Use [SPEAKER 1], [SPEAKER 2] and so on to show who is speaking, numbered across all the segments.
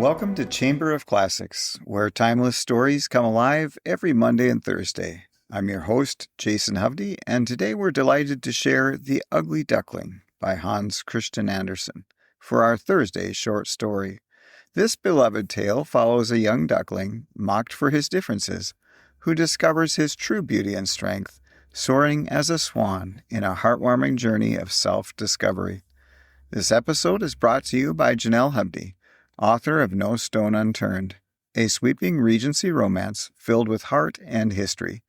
[SPEAKER 1] Welcome to Chamber of Classics, where timeless stories come alive every Monday and Thursday. I'm your host, Jason Hovde, and today we're delighted to share The Ugly Duckling by Hans Christian Andersen for our Thursday short story. This beloved tale follows a young duckling, mocked for his differences, who discovers his true beauty and strength, soaring as a swan in a heartwarming journey of self-discovery. This episode is brought to you by Jason Hovde, author of No Stone Unturned, a sweeping Regency romance filled with heart and history.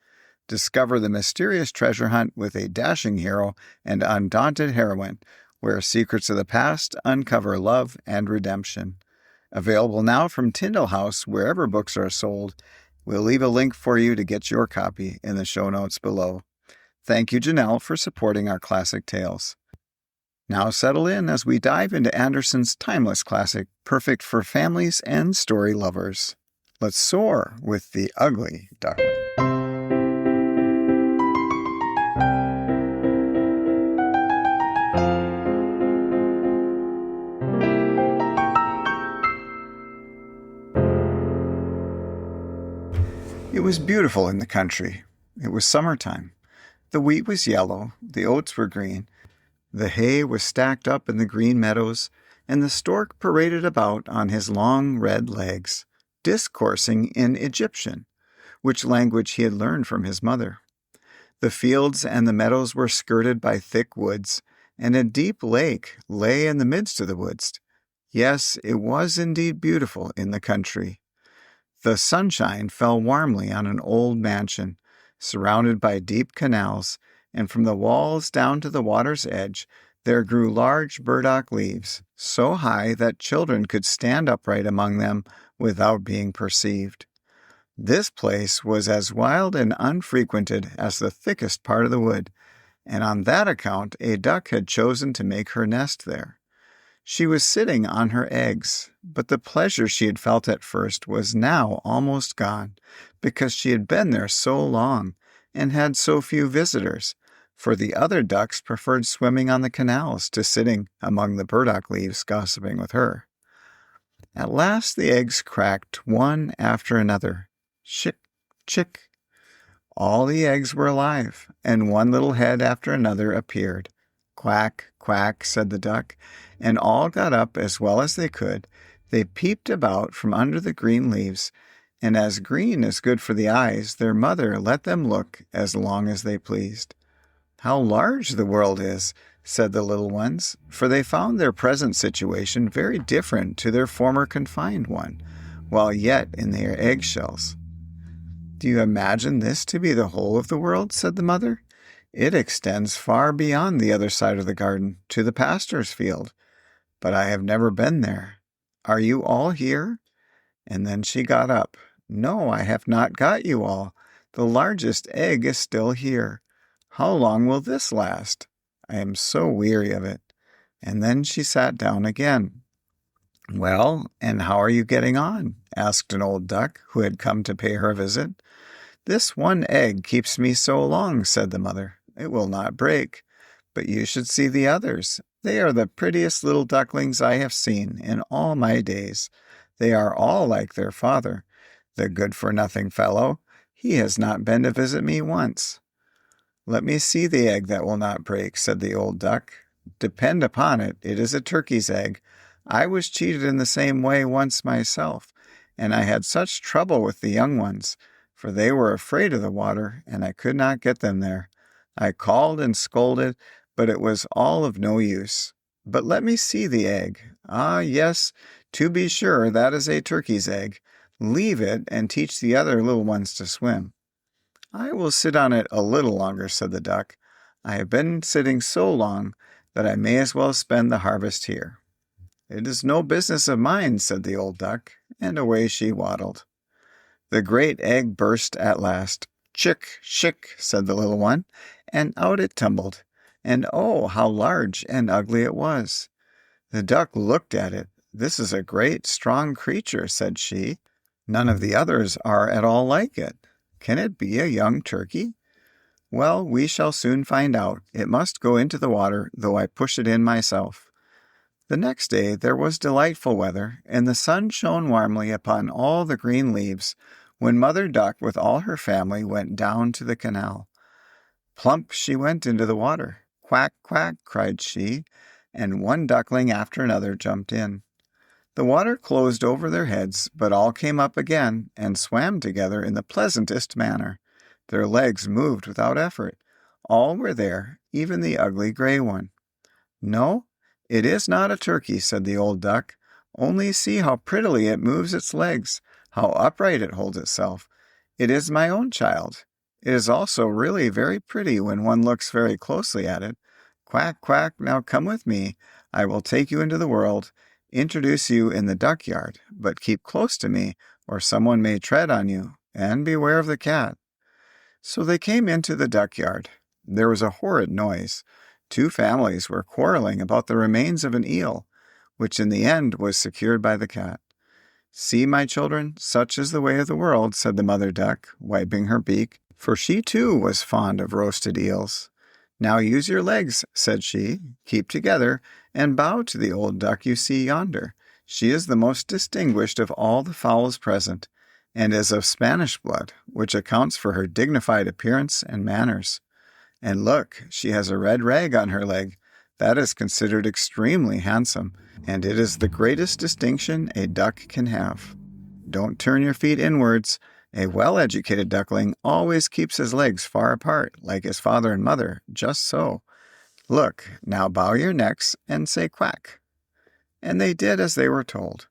[SPEAKER 1] Discover the mysterious treasure hunt with a dashing hero and undaunted heroine, where secrets of the past uncover love and redemption. Available now from Tyndall House, wherever books are sold. We'll leave a link for you to get your copy in the show notes below. Thank you, Janelle, for supporting our classic tales. Now settle in as we dive into Andersen's timeless classic, perfect for families and story lovers. Let's soar with The Ugly Duckling. It was beautiful in the country. It was summertime. The wheat was yellow, the oats were green, the hay was stacked up in the green meadows, and the stork paraded about on his long red legs, discoursing in Egyptian, which language he had learned from his mother. The fields and the meadows were skirted by thick woods, and a deep lake lay in the midst of the woods. Yes, it was indeed beautiful in the country. The sunshine fell warmly on an old mansion, surrounded by deep canals, and from the walls down to the water's edge there grew large burdock leaves, so high that children could stand upright among them without being perceived. This place was as wild and unfrequented as the thickest part of the wood, and on that account a duck had chosen to make her nest there. She was sitting on her eggs, but the pleasure she had felt at first was now almost gone, because she had been there so long and had so few visitors, for the other ducks preferred swimming on the canals to sitting among the burdock leaves gossiping with her. At last the eggs cracked one after another. Chick, chick. All the eggs were alive, and one little head after another appeared. Quack, quack, said the duck, and all got up as well as they could. They peeped about from under the green leaves, and as green is good for the eyes, their mother let them look as long as they pleased. How large the world is, said the little ones, for they found their present situation very different to their former confined one, while yet in their eggshells. Do you imagine this to be the whole of the world? Said the mother. It extends far beyond the other side of the garden, to the pastor's field. But I have never been there. Are you all here? And then she got up. No, I have not got you all. The largest egg is still here. How long will this last? I am so weary of it. And then she sat down again. Well, and how are you getting on? Asked an old duck who had come to pay her a visit. This one egg keeps me so long, said the mother. It will not break. But you should see the others. They are the prettiest little ducklings I have seen in all my days. They are all like their father. The good-for-nothing fellow. He has not been to visit me once. Let me see the egg that will not break, said the old duck. Depend upon it, it is a turkey's egg. I was cheated in the same way once myself, and I had such trouble with the young ones, for they were afraid of the water, and I could not get them there. I called and scolded, but it was all of no use. But let me see the egg. Ah, yes, to be sure, that is a turkey's egg. Leave it and teach the other little ones to swim. I will sit on it a little longer, said the duck. I have been sitting so long that I may as well spend the harvest here. It is no business of mine, said the old duck, and away she waddled. The great egg burst at last. Chick, chick, said the little one, and out it tumbled. And oh, how large and ugly it was. The duck looked at it. This is a great, strong creature, said she. None of the others are at all like it. Can it be a young turkey? Well, we shall soon find out. It must go into the water, though I push it in myself. The next day there was delightful weather, and the sun shone warmly upon all the green leaves, when Mother Duck with all her family went down to the canal. Plump she went into the water. Quack, quack, cried she, and one duckling after another jumped in. The water closed over their heads, but all came up again and swam together in the pleasantest manner. Their legs moved without effort. All were there, even the ugly gray one. "No, it is not a turkey," said the old duck. "Only see how prettily it moves its legs, how upright it holds itself. It is my own child. It is also really very pretty when one looks very closely at it. Quack, quack, now come with me. I will take you into the world, introduce you in the duck yard, but keep close to me, or someone may tread on you, and beware of the cat." So they came into the duck yard. There was a horrid noise. 2 families were quarreling about the remains of an eel, which in the end was secured by the cat. "See, my children, such is the way of the world," said the mother duck, wiping her beak, for she too was fond of roasted eels. "Now use your legs," said she, "keep together, and bow to the old duck you see yonder. She is the most distinguished of all the fowls present, and is of Spanish blood, which accounts for her dignified appearance and manners. And look, she has a red rag on her leg. That is considered extremely handsome, and it is the greatest distinction a duck can have. Don't turn your feet inwards. A well-educated duckling always keeps his legs far apart, like his father and mother, just so. Look, now bow your necks and say quack." And they did as they were told.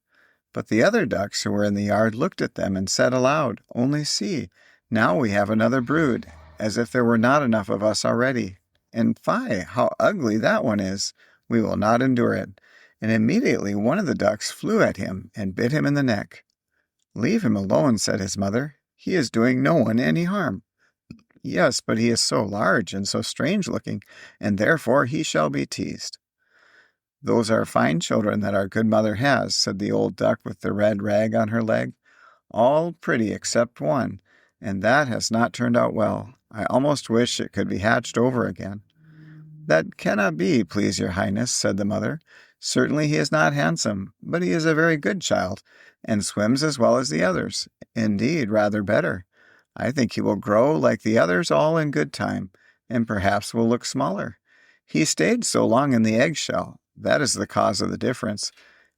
[SPEAKER 1] But the other ducks who were in the yard looked at them and said aloud, "Only see, now we have another brood, as if there were not enough of us already. And fie, how ugly that one is! We will not endure it." And immediately one of the ducks flew at him and bit him in the neck. "Leave him alone," said his mother. "He is doing no one any harm." "Yes, but he is so large and so strange-looking, and therefore he shall be teased." "Those are fine children that our good mother has," said the old duck with the red rag on her leg. "All pretty except one, and that has not turned out well. I almost wish it could be hatched over again." "That cannot be, please your highness," said the mother. "Certainly he is not handsome, but he is a very good child, and swims as well as the others. Indeed, rather better. I think he will grow like the others all in good time, and perhaps will look smaller. He stayed so long in the eggshell. That is the cause of the difference."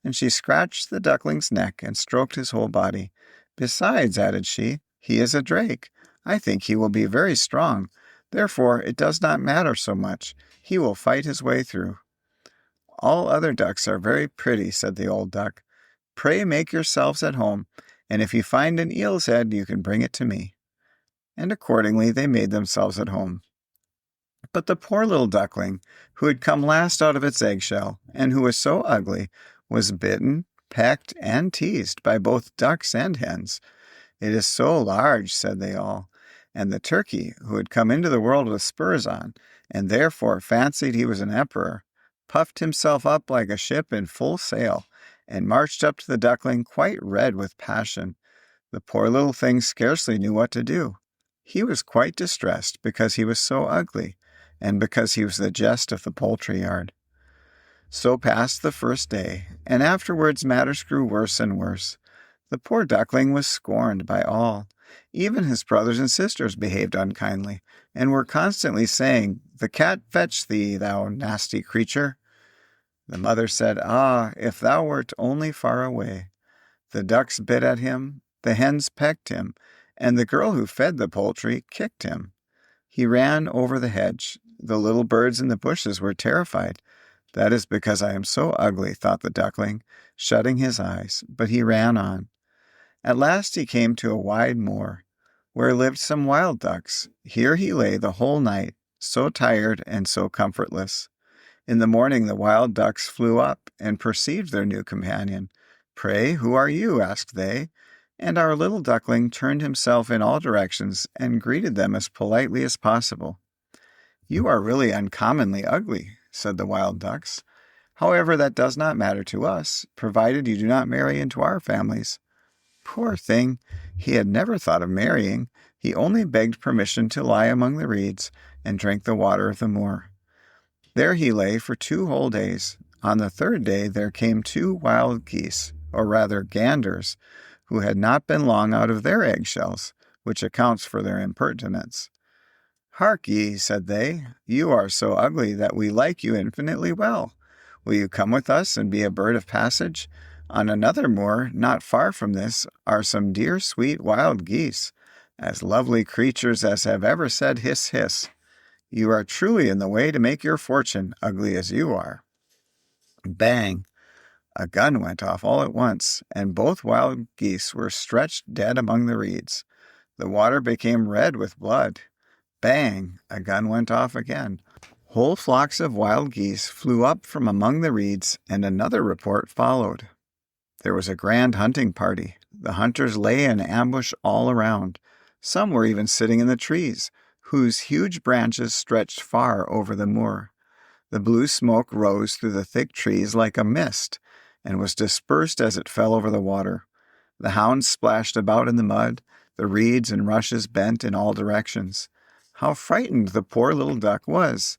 [SPEAKER 1] And she scratched the duckling's neck and stroked his whole body. "Besides," added she, "he is a drake. I think he will be very strong. Therefore it does not matter so much. He will fight his way through." "All other ducks are very pretty," said the old duck. "Pray make yourselves at home, and if you find an eel's head, you can bring it to me." And accordingly they made themselves at home. But the poor little duckling, who had come last out of its eggshell, and who was so ugly, was bitten, pecked, and teased by both ducks and hens. "It is so large," said they all. And the turkey, who had come into the world with spurs on, and therefore fancied he was an emperor, puffed himself up like a ship in full sail, and marched up to the duckling quite red with passion. The poor little thing scarcely knew what to do. He was quite distressed because he was so ugly, and because he was the jest of the poultry yard. So passed the first day, and afterwards matters grew worse and worse. The poor duckling was scorned by all. Even his brothers and sisters behaved unkindly, and were constantly saying, "The cat fetch thee, thou nasty creature." The mother said, "Ah, if thou wert only far away." The ducks bit at him, the hens pecked him, and the girl who fed the poultry kicked him. He ran over the hedge. The little birds in the bushes were terrified. "That is because I am so ugly," thought the duckling, shutting his eyes, but he ran on. At last he came to a wide moor, where lived some wild ducks. Here he lay the whole night, so tired and so comfortless. In the morning the wild ducks flew up, and perceived their new companion. "Pray, who are you?" asked they, and our little duckling turned himself in all directions, and greeted them as politely as possible. "You are really uncommonly ugly," said the wild ducks. "However, that does not matter to us, provided you do not marry into our families." Poor thing! He had never thought of marrying. He only begged permission to lie among the reeds and drink the water of the moor. There he lay for 2 whole days. On the third day there came 2 wild geese, or rather ganders, who had not been long out of their eggshells, which accounts for their impertinence. "Hark ye," said they, "you are so ugly that we like you infinitely well. Will you come with us and be a bird of passage? On another moor, not far from this, are some dear sweet wild geese, as lovely creatures as have ever said hiss, hiss. You are truly in the way to make your fortune, ugly as you are." Bang! A gun went off all at once, and both wild geese were stretched dead among the reeds. The water became red with blood. Bang! A gun went off again. Whole flocks of wild geese flew up from among the reeds, and another report followed. There was a grand hunting party. The hunters lay in ambush all around. Some were even sitting in the trees, whose huge branches stretched far over the moor. The blue smoke rose through the thick trees like a mist, and was dispersed as it fell over the water. The hounds splashed about in the mud. The reeds and rushes bent in all directions. How frightened the poor little duck was!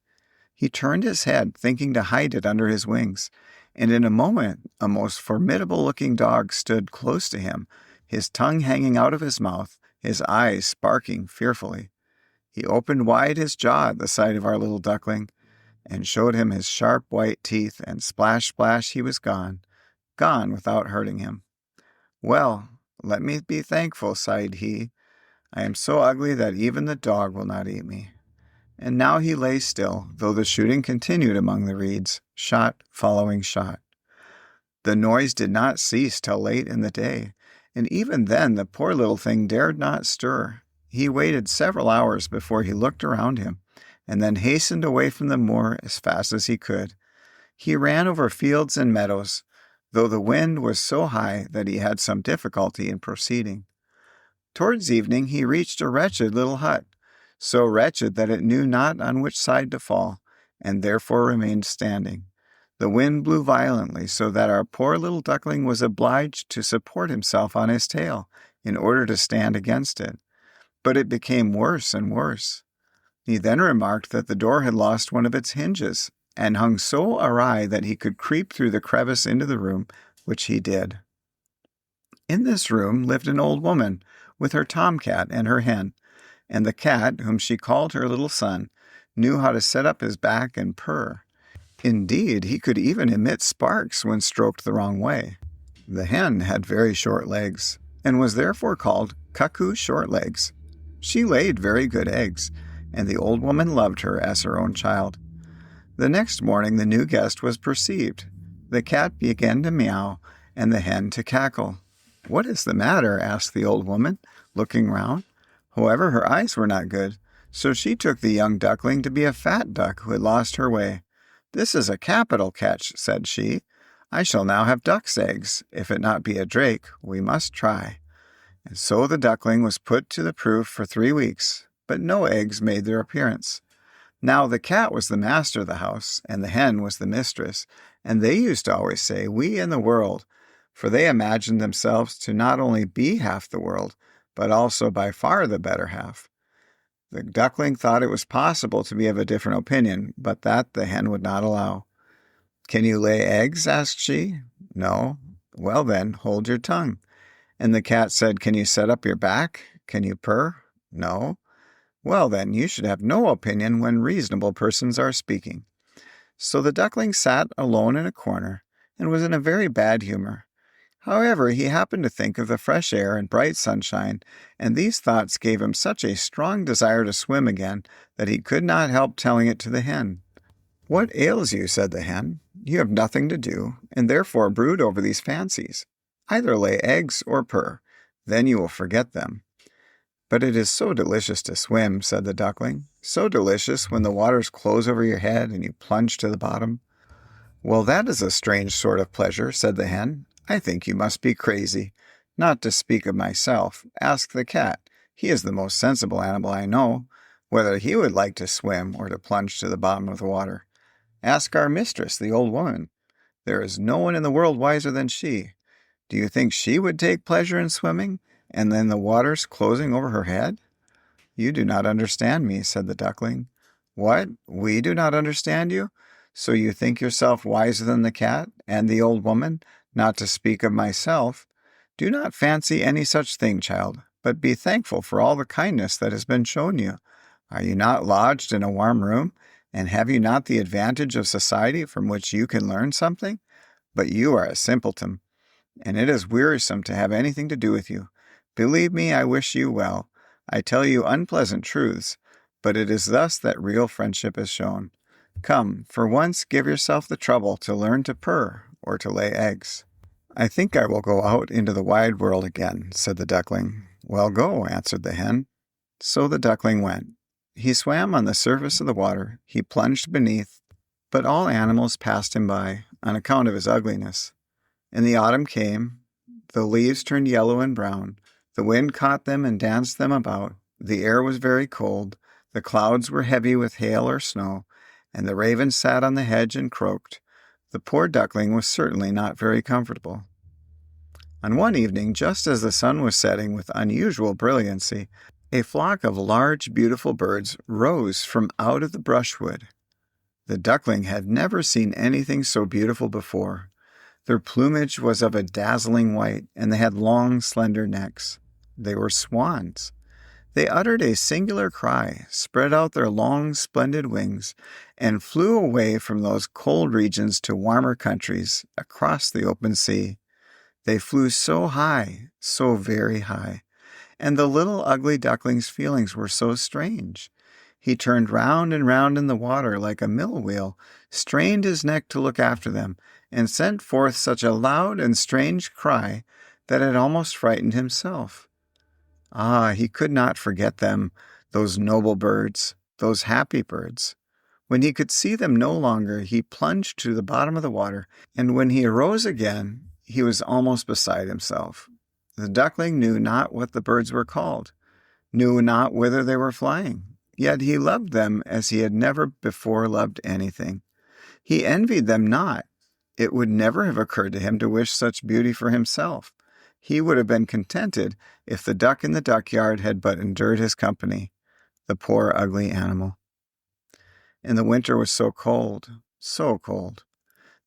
[SPEAKER 1] He turned his head, thinking to hide it under his wings, and in a moment a most formidable-looking dog stood close to him, his tongue hanging out of his mouth, his eyes sparkling fearfully. He opened wide his jaw at the sight of our little duckling, and showed him his sharp white teeth, and splash, splash, he was gone without hurting him. "Well, let me be thankful," sighed he. "I am so ugly that even the dog will not eat me." And now he lay still, though the shooting continued among the reeds, shot following shot. The noise did not cease till late in the day, and even then the poor little thing dared not stir. He waited several hours before he looked around him, and then hastened away from the moor as fast as he could. He ran over fields and meadows, though the wind was so high that he had some difficulty in proceeding. Towards evening he reached a wretched little hut, so wretched that it knew not on which side to fall, and therefore remained standing. The wind blew violently, so that our poor little duckling was obliged to support himself on his tail in order to stand against it. But it became worse and worse. He then remarked that the door had lost one of its hinges, and hung so awry that he could creep through the crevice into the room, which he did. In this room lived an old woman, with her tomcat and her hen, and the cat, whom she called her little son, knew how to set up his back and purr. Indeed, he could even emit sparks when stroked the wrong way. The hen had very short legs, and was therefore called Cuckoo Shortlegs. She laid very good eggs, and the old woman loved her as her own child. The next morning the new guest was perceived. The cat began to meow, and the hen to cackle. "What is the matter?" asked the old woman, looking round. However, her eyes were not good, so she took the young duckling to be a fat duck who had lost her way. "This is a capital catch," said she. "I shall now have duck's eggs. If it not be a drake, we must try." And so the duckling was put to the proof for 3 weeks, but no eggs made their appearance. Now the cat was the master of the house, and the hen was the mistress, and they used to always say, "We and the world," for they imagined themselves to not only be half the world, but also by far the better half. The duckling thought it was possible to be of a different opinion, but that the hen would not allow. "Can you lay eggs?" asked she. "No." "Well then, hold your tongue." And the cat said, "Can you set up your back? Can you purr?" "No." "Well then, you should have no opinion when reasonable persons are speaking." So the duckling sat alone in a corner, and was in a very bad humor. However, he happened to think of the fresh air and bright sunshine, and these thoughts gave him such a strong desire to swim again that he could not help telling it to the hen. "What ails you?" said the hen. "You have nothing to do, and therefore brood over these fancies. Either lay eggs or purr, then you will forget them." "But it is so delicious to swim," said the duckling. "So delicious when the waters close over your head and you plunge to the bottom." "Well, that is a strange sort of pleasure," said the hen. "I think you must be crazy. Not to speak of myself, ask the cat. He is the most sensible animal I know, whether he would like to swim or to plunge to the bottom of the water. Ask our mistress, the old woman. There is no one in the world wiser than she. Do you think she would take pleasure in swimming, and then the waters closing over her head?" "You do not understand me," said the duckling. "What? We do not understand you? So you think yourself wiser than the cat and the old woman, not to speak of myself? Do not fancy any such thing, child, but be thankful for all the kindness that has been shown you. Are you not lodged in a warm room, and have you not the advantage of society from which you can learn something? But you are a simpleton, and it is wearisome to have anything to do with you. Believe me, I wish you well. I tell you unpleasant truths, but it is thus that real friendship is shown. Come, for once give yourself the trouble to learn to purr or to lay eggs." "I think I will go out into the wide world again," said the duckling. "Well, go," answered the hen. So the duckling went. He swam on the surface of the water, he plunged beneath, but all animals passed him by on account of his ugliness. And the autumn came, the leaves turned yellow and brown, the wind caught them and danced them about, the air was very cold, the clouds were heavy with hail or snow, and the raven sat on the hedge and croaked. The poor duckling was certainly not very comfortable. On one evening, just as the sun was setting with unusual brilliancy, a flock of large, beautiful birds rose from out of the brushwood. The duckling had never seen anything so beautiful before. Their plumage was of a dazzling white, and they had long, slender necks. They were swans. They uttered a singular cry, spread out their long, splendid wings, and flew away from those cold regions to warmer countries, across the open sea. They flew so high, so very high, and the little ugly duckling's feelings were so strange. He turned round and round in the water like a mill wheel, strained his neck to look after them, and sent forth such a loud and strange cry that it almost frightened himself. Ah, he could not forget them, those noble birds, those happy birds. When he could see them no longer, he plunged to the bottom of the water, and when he arose again, he was almost beside himself. The duckling knew not what the birds were called, knew not whither they were flying, yet he loved them as he had never before loved anything. He envied them not. It would never have occurred to him to wish such beauty for himself. He would have been contented if the duck in the duckyard had but endured his company, the poor ugly animal. And the winter was so cold, so cold.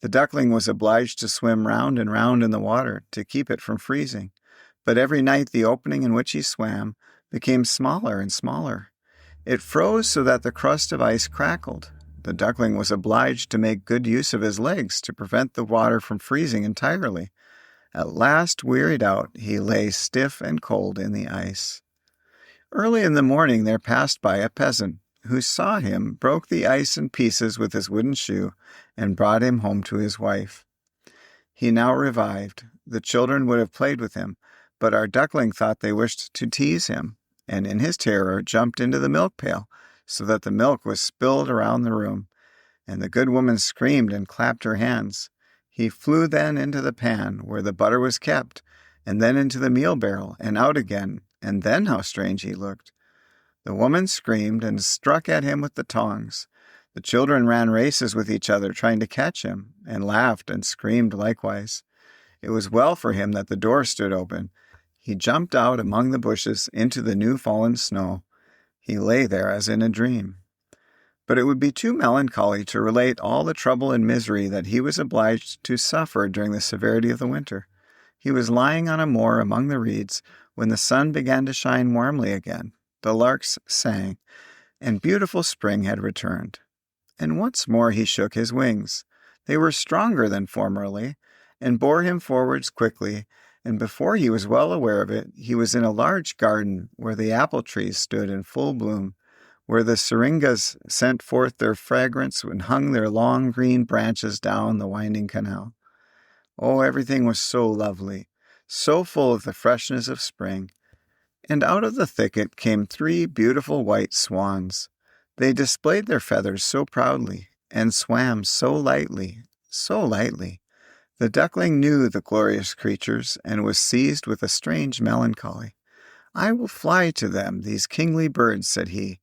[SPEAKER 1] The duckling was obliged to swim round and round in the water to keep it from freezing, but every night the opening in which he swam became smaller and smaller. It froze so that the crust of ice crackled. The duckling was obliged to make good use of his legs to prevent the water from freezing entirely. At last, wearied out, he lay stiff and cold in the ice. Early in the morning there passed by a peasant, who saw him, broke the ice in pieces with his wooden shoe, and brought him home to his wife. He now revived. The children would have played with him, but our duckling thought they wished to tease him, and in his terror jumped into the milk pail, so that the milk was spilled around the room, and the good woman screamed and clapped her hands. He flew then into the pan where the butter was kept, and then into the meal barrel, and out again, and then how strange he looked. The woman screamed and struck at him with the tongs. The children ran races with each other, trying to catch him, and laughed and screamed likewise. It was well for him that the door stood open. He jumped out among the bushes into the new-fallen snow. He lay there as in a dream. But it would be too melancholy to relate all the trouble and misery that he was obliged to suffer during the severity of the winter. He was lying on a moor among the reeds when the sun began to shine warmly again. The larks sang, and beautiful spring had returned. And once more he shook his wings. They were stronger than formerly, and bore him forwards quickly, and before he was well aware of it, he was in a large garden where the apple trees stood in full bloom, where the syringas sent forth their fragrance and hung their long green branches down the winding canal. Oh, everything was so lovely, so full of the freshness of spring. And out of the thicket came 3 beautiful white swans. They displayed their feathers so proudly, and swam so lightly, so lightly. The duckling knew the glorious creatures, and was seized with a strange melancholy. "I will fly to them, these kingly birds," said he.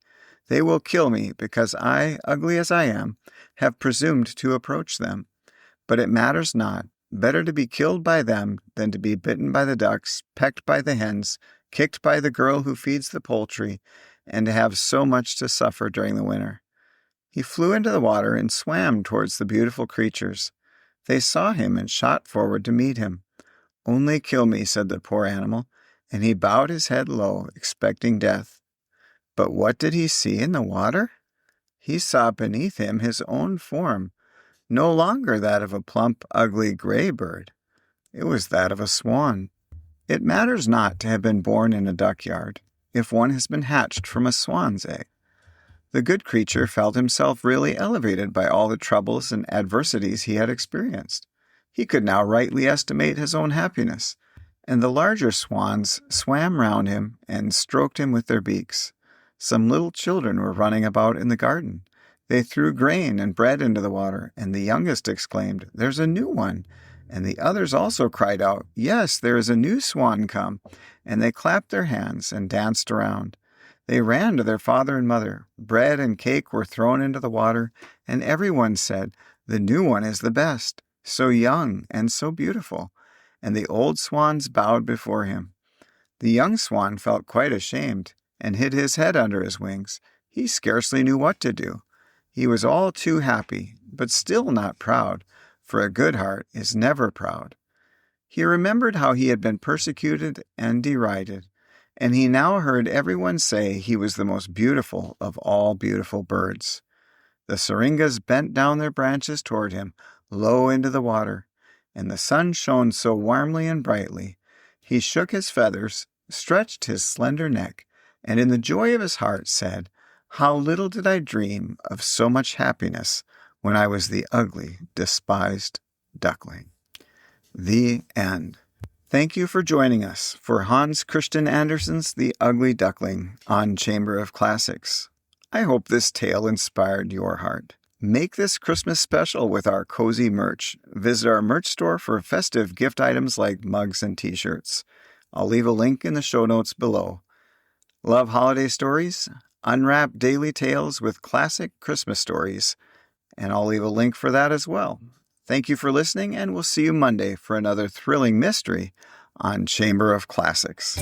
[SPEAKER 1] "They will kill me, because I, ugly as I am, have presumed to approach them. But it matters not. Better to be killed by them than to be bitten by the ducks, pecked by the hens, kicked by the girl who feeds the poultry, and to have so much to suffer during the winter." He flew into the water and swam towards the beautiful creatures. They saw him and shot forward to meet him. "Only kill me," said the poor animal, and he bowed his head low, expecting death. But what did he see in the water? He saw beneath him his own form, no longer that of a plump, ugly gray bird. It was that of a swan. It matters not to have been born in a duckyard, if one has been hatched from a swan's egg. The good creature felt himself really elevated by all the troubles and adversities he had experienced. He could now rightly estimate his own happiness, and the larger swans swam round him and stroked him with their beaks. Some little children were running about in the garden. They threw grain and bread into the water, and the youngest exclaimed, "There's a new one!" And the others also cried out, "Yes, there is a new swan come!" And they clapped their hands and danced around. They ran to their father and mother. Bread and cake were thrown into the water, and everyone said, "The new one is the best, so young and so beautiful." And the old swans bowed before him. The young swan felt quite ashamed, and hid his head under his wings. He scarcely knew what to do. He was all too happy, but still not proud, for a good heart is never proud. He remembered how he had been persecuted and derided, and he now heard everyone say he was the most beautiful of all beautiful birds. The syringas bent down their branches toward him, low into the water, and the sun shone so warmly and brightly. He shook his feathers, stretched his slender neck, and in the joy of his heart said, "How little did I dream of so much happiness when I was the ugly, despised duckling." The end. Thank you for joining us for Hans Christian Andersen's The Ugly Duckling on Chamber of Classics. I hope this tale inspired your heart. Make this Christmas special with our cozy merch. Visit our merch store for festive gift items like mugs and t-shirts. I'll leave a link in the show notes below. Love holiday stories? Unwrap daily tales with classic Christmas stories, and I'll leave a link for that as well. Thank you for listening, and we'll see you Monday for another thrilling mystery on Chamber of Classics.